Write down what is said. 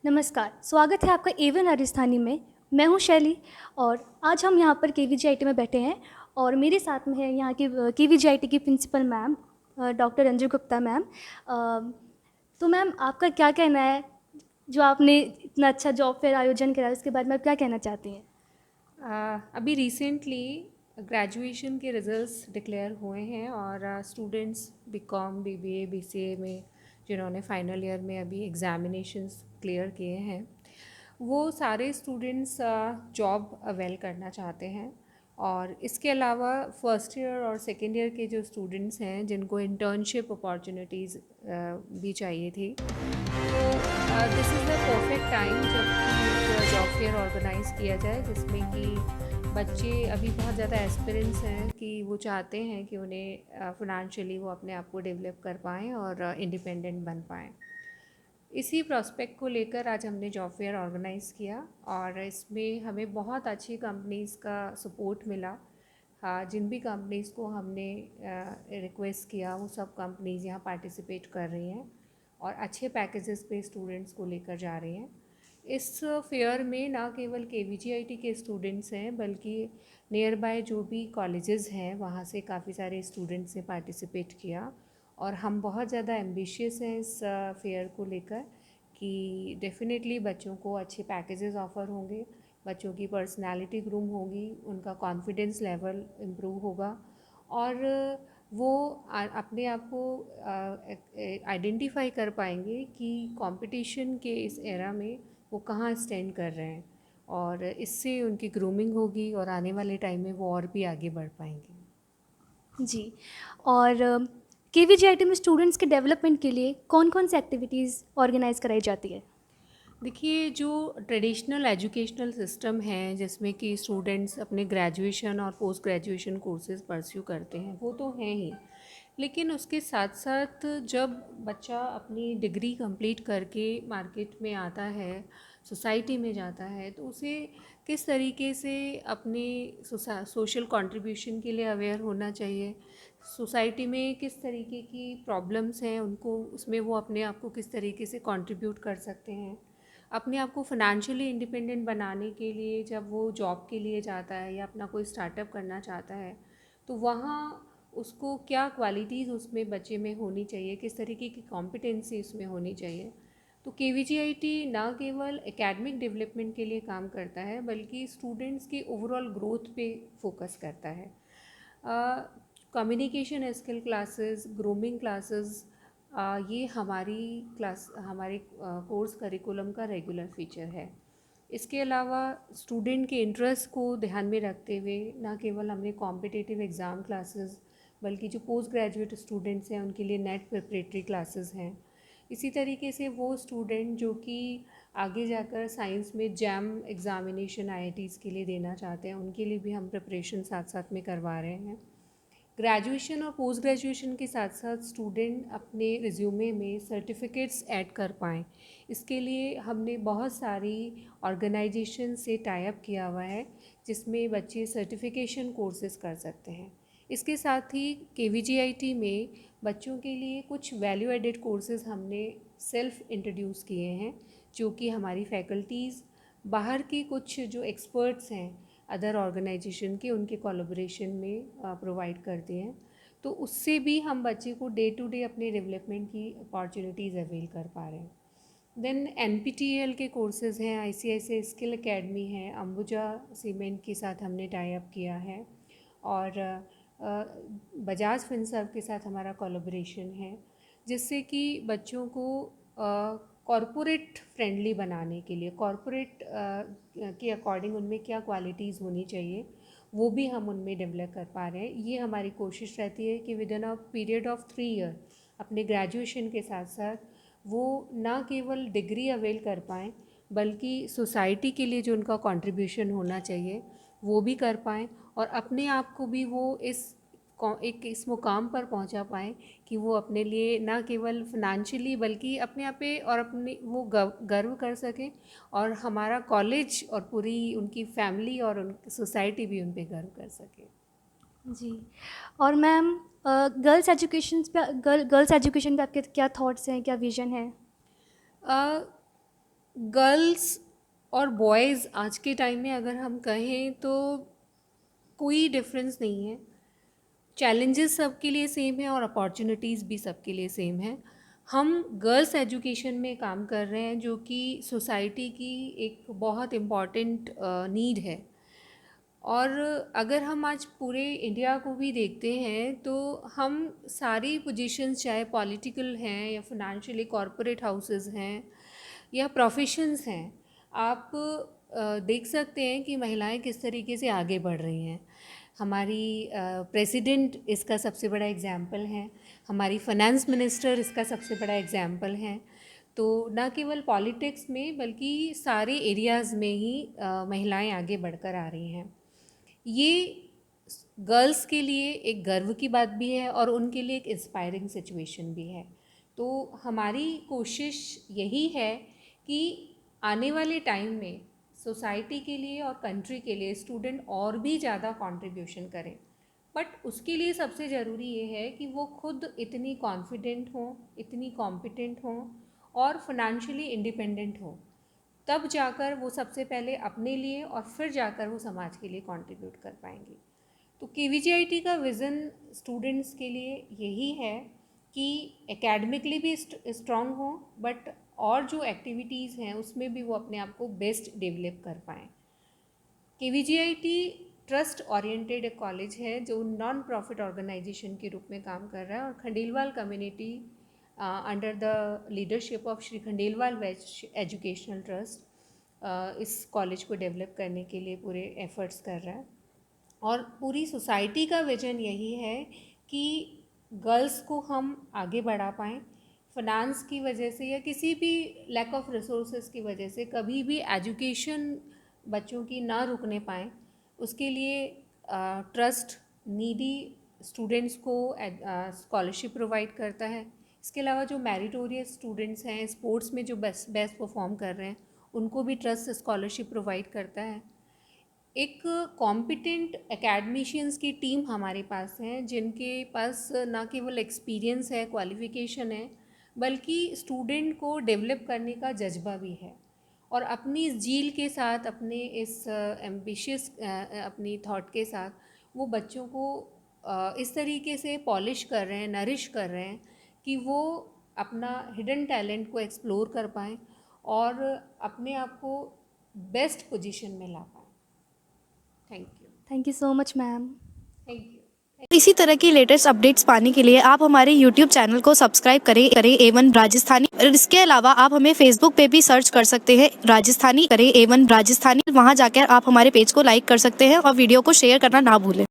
नमस्कार, स्वागत है आपका एवन राजस्थानी में। मैं हूँ शैली और आज हम यहाँ पर केवीजीआईटी में बैठे हैं और मेरे साथ में है यहाँ की केवीजीआईटी की principal ma'am doctor Anju Gupta ma'am. तो मैम आपका क्या कहना है, जो आपने इतना अच्छा जॉब फेयर आयोजन करा उसके बारे में आप क्या कहना चाहती हैं? अभी रिसेंटली ग्रेजुएशन के रिजल्ट्स डिक्लेयर हुए हैं और स्टूडेंट्स बीकॉम बीबीए बीसीए में जिन्होंने फाइनल ईयर में अभी एग्ज़ामिनेशंस क्लियर किए हैं, वो सारे स्टूडेंट्स जॉब अवेल करना चाहते हैं। और इसके अलावा फर्स्ट ईयर और सेकेंड ईयर के जो स्टूडेंट्स हैं जिनको इंटर्नशिप अपॉर्चुनिटीज़ भी चाहिए थी, तो this is the perfect time जब कि एक जॉब फेयर ऑर्गेनाइज़ किया जाए, जिसमें कि बच्चे अभी बहुत ज़्यादा एस्पिरेंट्स हैं कि वो चाहते हैं कि उन्हें फिनेंशियली वो अपने आप को डेवलप कर पाएँ और इंडिपेंडेंट बन पाएँ। इसी प्रोस्पेक्ट को लेकर आज हमने जॉब फेयर ऑर्गेनाइज़ किया और इसमें हमें बहुत अच्छी कंपनीज़ का सपोर्ट मिला। हाँ, जिन भी कंपनीज़ को हमने रिक्वेस्ट किया वो सब कंपनीज़ यहाँ पार्टिसिपेट कर रही हैं और अच्छे पैकेजेस पे स्टूडेंट्स को लेकर जा रही हैं। इस फेयर में ना केवल केवीजीआईटी के स्टूडेंट्स हैं, बल्कि नियर बाय जो भी कॉलेजेस हैं वहाँ से काफ़ी सारे स्टूडेंट्स ने पार्टिसिपेट किया। और हम बहुत ज़्यादा एम्बिशियस हैं इस फेयर को लेकर कि डेफ़िनेटली बच्चों को अच्छे पैकेजेस ऑफ़र होंगे, बच्चों की पर्सनालिटी ग्रूम होगी, उनका कॉन्फिडेंस लेवल इम्प्रूव होगा और वो अपने आप को आइडेंटिफाई कर पाएंगे कि कंपटीशन के इस एरा में वो कहाँ स्टैंड कर रहे हैं, और इससे उनकी ग्रूमिंग होगी और आने वाले टाइम में वो और भी आगे बढ़ पाएंगे। जी। और केवीजीआईटी में स्टूडेंट्स के डेवलपमेंट के लिए कौन कौन सी एक्टिविटीज़ ऑर्गेनाइज कराई जाती है? देखिए, जो ट्रेडिशनल एजुकेशनल सिस्टम है जिसमें कि स्टूडेंट्स अपने ग्रेजुएशन और पोस्ट ग्रेजुएशन कोर्सेज परस्यू करते हैं, वो तो हैं ही, लेकिन उसके साथ साथ जब बच्चा अपनी डिग्री कंप्लीट करके मार्केट में आता है, सोसाइटी में जाता है, तो उसे किस तरीके से अपने सोशल कंट्रीब्यूशन के लिए अवेयर होना चाहिए, सोसाइटी में किस तरीके की प्रॉब्लम्स हैं उनको, उसमें वो अपने आप को किस तरीके से कंट्रीब्यूट कर सकते हैं, अपने आप को फ़ाइनेंशियली इंडिपेंडेंट बनाने के लिए जब वो जॉब के लिए जाता है या अपना कोई स्टार्टअप करना चाहता है, तो वहाँ उसको क्या क्वालिटीज़ उसमें बच्चे में होनी चाहिए, किस तरीके की कॉम्पिटेंसी उसमें होनी चाहिए। तो केवीजीआईटी ना केवल एकेडमिक डेवलपमेंट के लिए काम करता है, बल्कि स्टूडेंट्स की ओवरऑल ग्रोथ पे फोकस करता है। Communication skill classes, grooming classes, ये हमारे कोर्स करिकुलम का रेगुलर फीचर है। इसके अलावा स्टूडेंट के इंटरेस्ट को ध्यान में रखते हुए ना केवल हमने कॉम्पिटिटिव एग्ज़ाम क्लासेस, बल्कि जो पोस्ट ग्रेजुएट स्टूडेंट्स हैं उनके लिए नेट प्रिपरेटरी क्लासेस हैं। इसी तरीके से वो स्टूडेंट जो कि आगे जाकर साइंस में जैम एग्ज़ामिनेशन आईआईटीज़ के लिए देना चाहते हैं, उनके लिए भी हम प्रिपरेशन साथ साथ में करवा रहे हैं। ग्रेजुएशन और पोस्ट ग्रेजुएशन के साथ साथ स्टूडेंट अपने रिज्यूमे में सर्टिफिकेट्स ऐड कर पाएँ, इसके लिए हमने बहुत सारी ऑर्गेनाइजेशन से टाई अप किया हुआ है, जिसमें बच्चे सर्टिफिकेशन कोर्सेज कर सकते हैं। इसके साथ ही केवीजीआईटी में बच्चों के लिए कुछ वैल्यू एडेड कोर्सेज हमने सेल्फ इंट्रोड्यूस किए हैं, जो कि हमारी फैकल्टीज़ बाहर की कुछ जो एक्सपर्ट्स हैं अदर ऑर्गेनाइजेशन के, उनके कोलैबोरेशन में प्रोवाइड करते हैं। तो उससे भी हम बच्चे को डे टू डे अपने डेवलपमेंट की अपॉर्चुनिटीज़ अवेल कर पा रहे हैं। देन एनपीटीईएल के कोर्सेज़ हैं, आईसीआईसीआई स्किल एकेडमी है, अंबुजा सीमेंट के साथ हमने टाई अप किया है, और बजाज फिनसर्व के साथ हमारा कोलैबोरेशन है, जिससे कि बच्चों को कॉरपोरेट फ्रेंडली बनाने के लिए, कॉरपोरेट के अकॉर्डिंग उनमें क्या क्वालिटीज़ होनी चाहिए वो भी हम उनमें डेवलप कर पा रहे हैं। ये हमारी कोशिश रहती है कि with in a period of 3 year अपने ग्रेजुएशन के साथ साथ वो ना केवल डिग्री अवेल कर पाएँ, बल्कि सोसाइटी के लिए जो उनका कंट्रीब्यूशन होना चाहिए वो भी कर पाएँ, और अपने आप को भी वो एक इस मुकाम पर पहुंचा पाएँ कि वो अपने लिए ना केवल फिनेंशियली बल्कि अपने आप पे और अपने वो गर्व कर सकें, और हमारा कॉलेज और पूरी उनकी फैमिली और उन सोसाइटी भी उन पे गर्व कर सके। जी। और मैम गर्ल्स एजुकेशन पे आपके क्या थॉट्स हैं, क्या विज़न है? गर्ल्स और बॉयज़ आज के टाइम में अगर हम कहें तो कोई डिफरेंस नहीं है। चैलेंजेस सबके लिए सेम है और अपॉर्चुनिटीज़ भी सबके लिए सेम है। हम गर्ल्स एजुकेशन में काम कर रहे हैं जो कि सोसाइटी की एक बहुत इम्पॉर्टेंट नीड है। और अगर हम आज पूरे इंडिया को भी देखते हैं तो हम सारी पोजीशंस चाहे पॉलिटिकल हैं या फिनेंशियली कॉरपोरेट हाउसेस हैं या प्रोफेशंस हैं, आप देख सकते हैं कि महिलाएं किस तरीके से आगे बढ़ रही हैं। हमारी प्रेसिडेंट इसका सबसे बड़ा एग्जाम्पल है, हमारी फाइनेंस मिनिस्टर इसका सबसे बड़ा एग्जाम्पल है। तो न केवल पॉलिटिक्स में बल्कि सारे एरियाज़ में ही महिलाएं आगे बढ़कर आ रही हैं। ये गर्ल्स के लिए एक गर्व की बात भी है और उनके लिए एक इंस्पायरिंग सिचुएशन भी है। तो हमारी कोशिश यही है कि आने वाले टाइम में सोसाइटी के लिए और कंट्री के लिए स्टूडेंट और भी ज़्यादा कंट्रीब्यूशन करें, बट उसके लिए सबसे ज़रूरी ये है कि वो खुद इतनी कॉन्फिडेंट हों, इतनी कॉम्पिटेंट हों और फिनेंशियली इंडिपेंडेंट हों। तब जाकर वो सबसे पहले अपने लिए और फिर जाकर वो समाज के लिए कंट्रीब्यूट कर पाएंगी। तो केवीजीआईटी का विज़न स्टूडेंट्स के लिए यही है कि एकेडमिकली भी स्ट्रॉन्ग हों, बट और जो एक्टिविटीज़ हैं उसमें भी वो अपने आप को बेस्ट डेवलप कर पाएँ। केवीजीआईटी ट्रस्ट ओरिएंटेड एक कॉलेज है जो नॉन प्रॉफिट ऑर्गेनाइजेशन के रूप में काम कर रहा है और Khandelwal community under the leadership of Shri Khandelwal west educational trust इस कॉलेज को डेवलप करने के लिए पूरे एफर्ट्स कर रहा है। और पूरी सोसाइटी का विजन यही है कि गर्ल्स को हम आगे बढ़ा पाएँ। फाइनेंस की वजह से या किसी भी लैक ऑफ रिसोर्सेज की वजह से कभी भी एजुकेशन बच्चों की ना रुकने पाएँ, उसके लिए ट्रस्ट नीडी स्टूडेंट्स को स्कॉलरशिप प्रोवाइड करता है। इसके अलावा जो मैरिटोरियस स्टूडेंट्स हैं, स्पोर्ट्स में जो बेस्ट परफॉर्म कर रहे हैं, उनको भी ट्रस्ट स्कॉलरशिप प्रोवाइड करता है। एक कॉम्पिटेंट एकेडमिशियंस की टीम हमारे पास है जिनके पास ना केवल एक्सपीरियंस है, क्वालिफ़िकेशन है, बल्कि स्टूडेंट को डेवलप करने का जज्बा भी है। और अपनी इस जील के साथ, अपने इस एम्बिशियस अपनी थॉट के साथ वो बच्चों को इस तरीके से पॉलिश कर रहे हैं, नरिश कर रहे हैं कि वो अपना हिडन टैलेंट को एक्सप्लोर कर पाएँ और अपने आप को बेस्ट पोजीशन में ला पाएँ। Thank you so much ma'am. Thank you. इसी तरह की लेटेस्ट अपडेट्स पाने के लिए आप हमारे YouTube चैनल को सब्सक्राइब करें A1 राजस्थानी। और इसके अलावा आप हमें Facebook पे भी सर्च कर सकते हैं राजस्थानी, करें A1 राजस्थानी। वहां जाकर आप हमारे पेज को लाइक कर सकते हैं और वीडियो को शेयर करना ना भूलें।